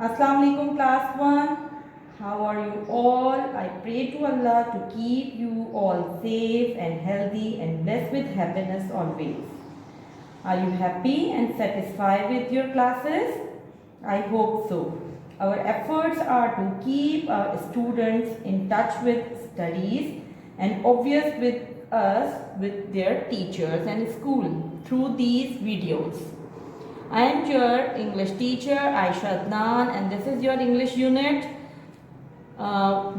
Assalamu alaikum class 1. How are you all? I pray to Allah to keep you all safe and healthy and blessed with happiness always. Are you happy and satisfied with your classes? I hope so. Our efforts are to keep our students in touch with studies and obvious with us with their teachers and school through these videos. I am your English teacher Aisha Adnan and this is your English unit.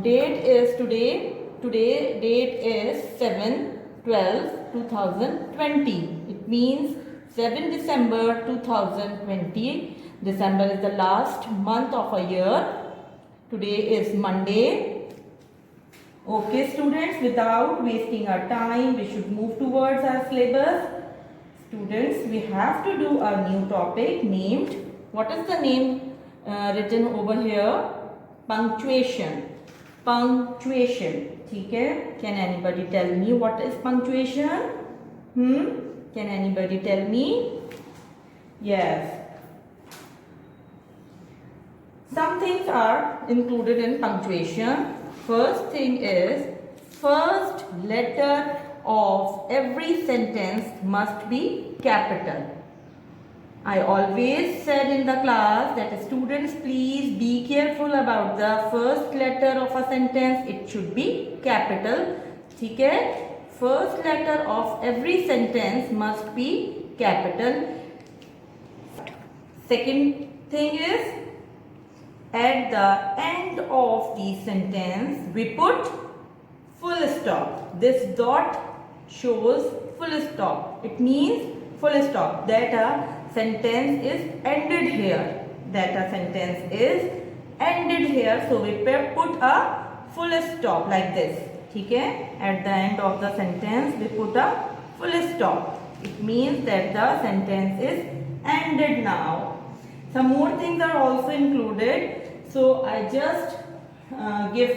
Date is today date is 7/12/2020. It means 7 December 2020. December is the last month of a year. Today is Monday. Okay students, without wasting our time, we should move towards our syllabus. Students, we have to do a new topic named, what is the name written over here? Punctuation. Punctuation. ठीक है? Can anybody tell me what is punctuation? Can anybody tell me? Yes. Some things are included in punctuation. First thing is, first letter of every sentence must be capital. I always said in the class that students please be careful about the first letter of a sentence. It should be capital. ठीक है? First letter of every sentence must be capital. Second thing is, at the end of the sentence we put full stop. This dot shows full stop. It means full stop, that a sentence is ended here. That a sentence is ended here. So we put a full stop like this. ठीक है? At the end of the sentence we put a full stop. It means that the sentence is ended now. Some more things are also included. So I just give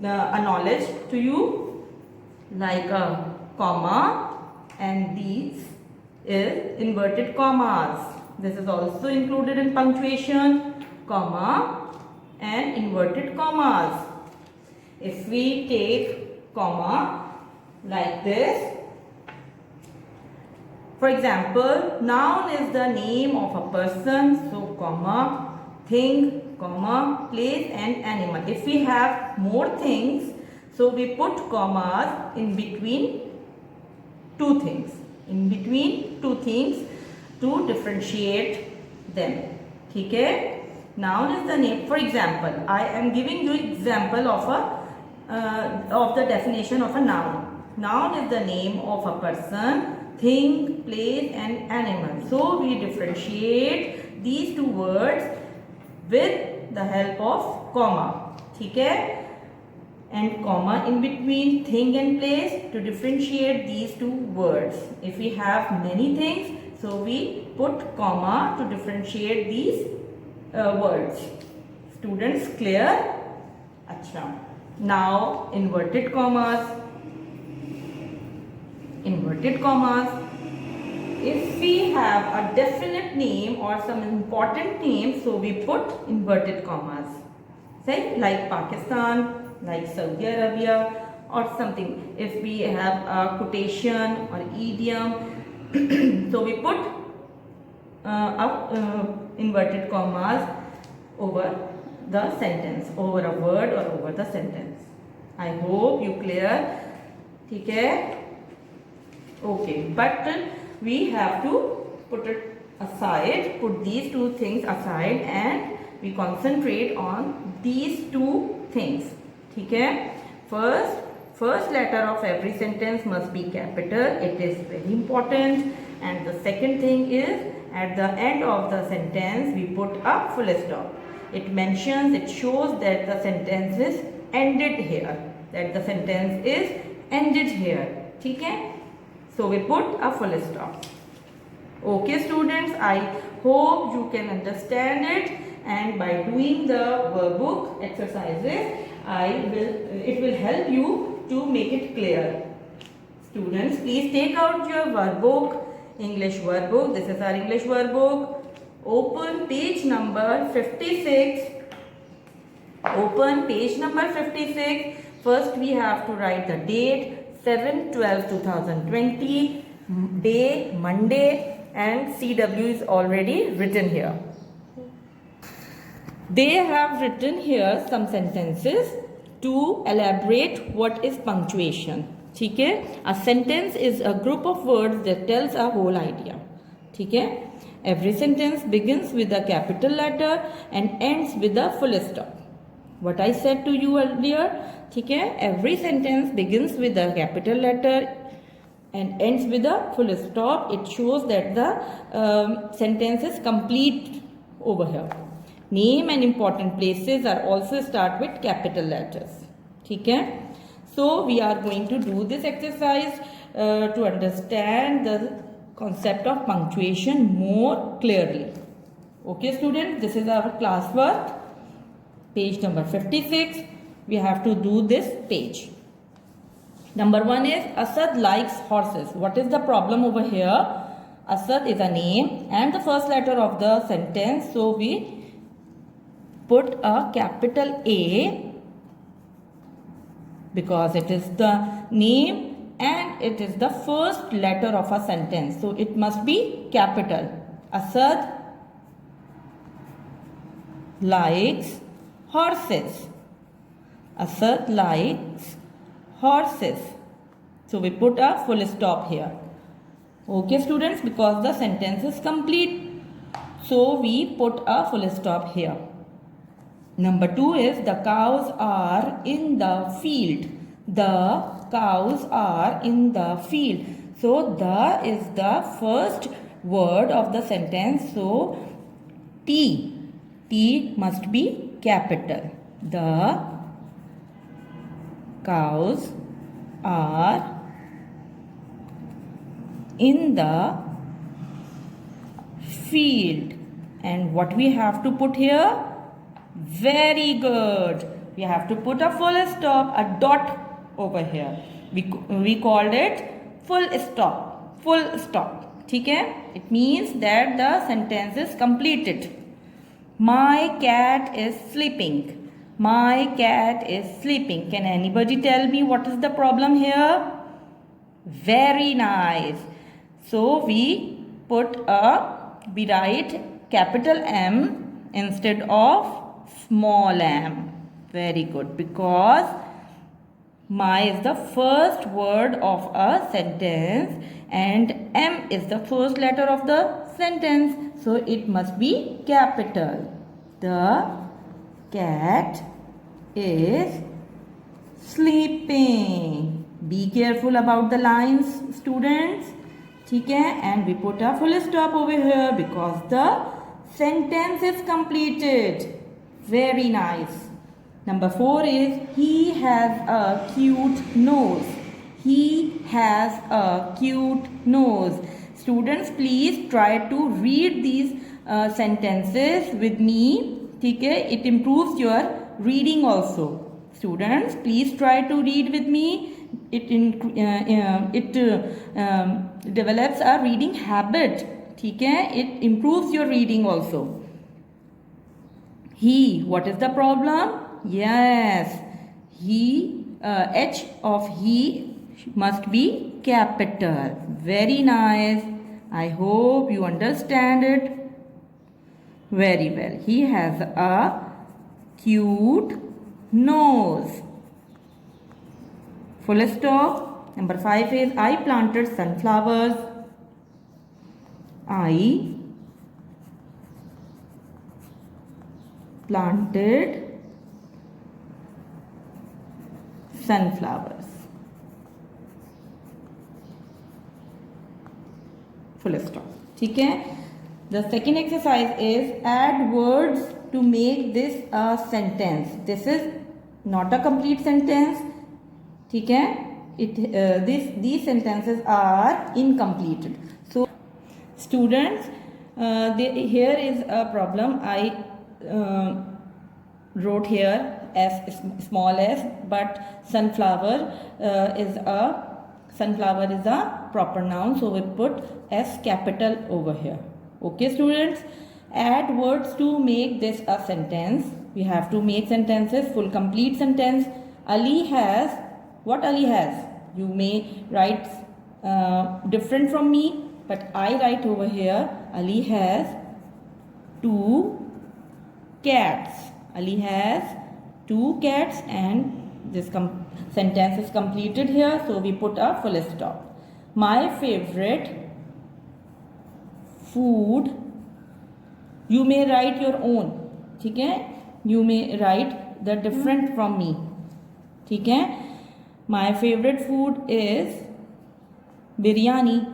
a knowledge to you, like a comma, and these is inverted commas. This is also included in punctuation, comma and inverted commas. If we take comma like this, for example, noun is the name of a person, so comma, thing, comma, place and animal. If we have more things, so we put commas in between two things. In between two things to differentiate them. ठीक है? Noun is the name. For example, I am giving you example of the definition of a noun. Noun is the name of a person, thing, place and animal. So we differentiate these two words with the help of comma. ठीक है? And comma in between thing and place to differentiate these two words. If we have many things, so we put comma to differentiate these words. Students, clear? Achha. Now inverted commas. Inverted commas. If we have a definite name or some important name, so we put inverted commas. Say like Pakistan, like Saudi Arabia or something. If we have a quotation or idiom, so we put inverted commas over the sentence, over a word or over the sentence. I hope you clear. ठीक है? Okay, but we have to put it aside, put these two things aside and we concentrate on these two things. ठीक है? First letter of every sentence must be capital. It is very important. And the second thing is, at the end of the sentence we put a full stop. It mentions, it shows that the sentence is ended here. That the sentence is ended here. ठीक है? So we put a full stop. Okay students, I hope you can understand it, and by doing the workbook exercises, it will help you to make it clear. Students, please take out your workbook, English workbook. This is our English workbook. Open page number 56. Open page number 56. First we have to write the date 7/12/2020, day Monday, and CW is already written here. They have written here some sentences to elaborate what is punctuation. ठीक है? A sentence is a group of words that tells a whole idea. ठीक है? Every sentence begins with a capital letter and ends with a full stop. What I said to you earlier, ठीक है? Every sentence begins with a capital letter and ends with a full stop. It shows that the sentence is complete over here. Name and important places are also start with capital letters. ठीक है? So we are going to do this exercise to understand the concept of punctuation more clearly. Okay, students, this is our classwork. Page number 56. We have to do this page. Number 1 is Asad likes horses. What is the problem over here? Asad is a name and the first letter of the sentence. So we put a capital A because it is the name and it is the first letter of a sentence. So it must be capital. Asad likes horses. Asad likes horses. So we put a full stop here. Okay, students, because the sentence is complete. So we put a full stop here. Number 2 is the cows are in the field. The cows are in the field. So the is the first word of the sentence. So T must be capital. The cows are in the field. And what we have to put here? Very good. We have to put a full stop, a dot over here. We called it full stop. Full stop. ठीक है? It means that the sentence is completed. My cat is sleeping. My cat is sleeping. Can anybody tell me what is the problem here? Very nice. So we write capital M instead of small m. Very good, because my is the first word of a sentence and M is the first letter of the sentence. So it must be capital. The cat is sleeping. Be careful about the lines, students. ठीक है? And we put a full stop over here because the sentence is completed. Very nice. Number 4 is he has a cute nose. He has a cute nose. Students, please try to read these sentences with me. ठीक है? It improves your reading also. Students, please try to read with me. It develops a reading habit. ठीक है? It improves your reading also. He, what is the problem? Yes, he, H of he must be capital. Very nice. I hope you understand it very well. He has a cute nose. Full stop. Number 5 is I planted sunflowers. I planted sunflowers. Full stop. ठीक है? The second exercise is add words to make this a sentence. This is not a complete sentence. ठीक है? These sentences are incompleted. So students, here is a problem. I wrote here as small s, but sunflower is a proper noun, so we put s capital over here. Okay, students, add words to make this a sentence. We have to make sentences, full complete sentence. Ali has, what Ali has? You may write different from me, but I write over here, Ali has 2 cats. Ali has 2 cats, and this sentence is completed here, so we put a full stop. My favorite food, you may write your own, ठीक है? You may write the different from me, ठीक है? My favorite food is biryani.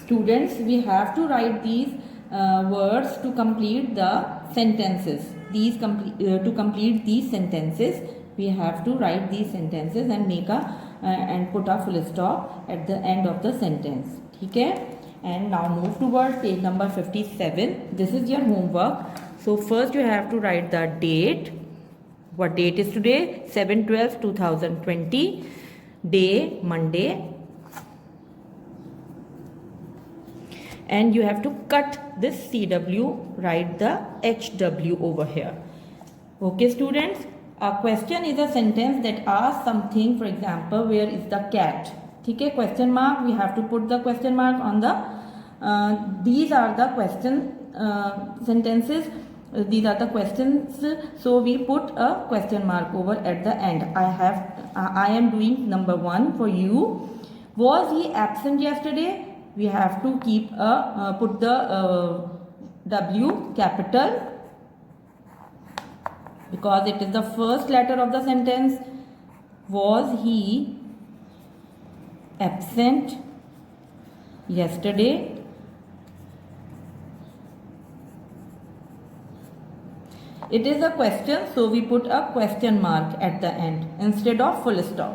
Students, we have to write these words to complete the sentences. To complete these sentences, we have to write these sentences and make and put a full stop at the end of the sentence. Okay? And now move towards page number 57. This is your homework. So first you have to write the date. What date is today? 7/12/2020. Day, Monday. And you have to cut this CW, write the HW over here. Okay, students? A question is a sentence that asks something, for example, where is the cat? Okay, question mark, we have to put the question mark on the, these are the question sentences, these are the questions, so we put a question mark over at the end. I am doing number 1 for you. Was he absent yesterday? We have to keep put the W capital, because it is the first letter of the sentence. Was he absent yesterday? It is a question, so we put a question mark at the end instead of full stop.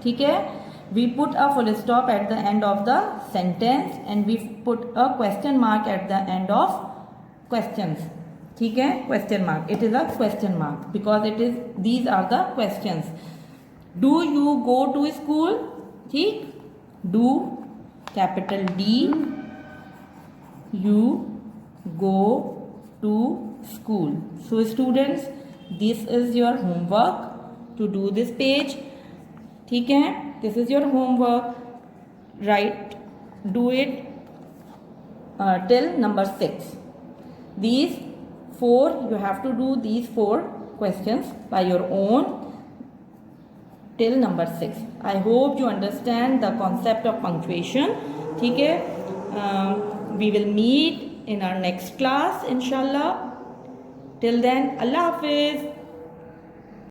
ठीक है? We put a full stop at the end of the sentence and we put a question mark at the end of questions. ठीक है? Question mark. It is a question mark because it is, these are the questions. Do you go to school? ठीक? Do, capital D, you go to school. So students, this is your homework to do this page. ठीक है? This is your homework. Write, do it till number 6. These 4, you have to do these 4 questions by your own till number 6. I hope you understand the concept of punctuation. ठीक है? We will meet in our next class, inshallah. Till then, Allah Hafiz.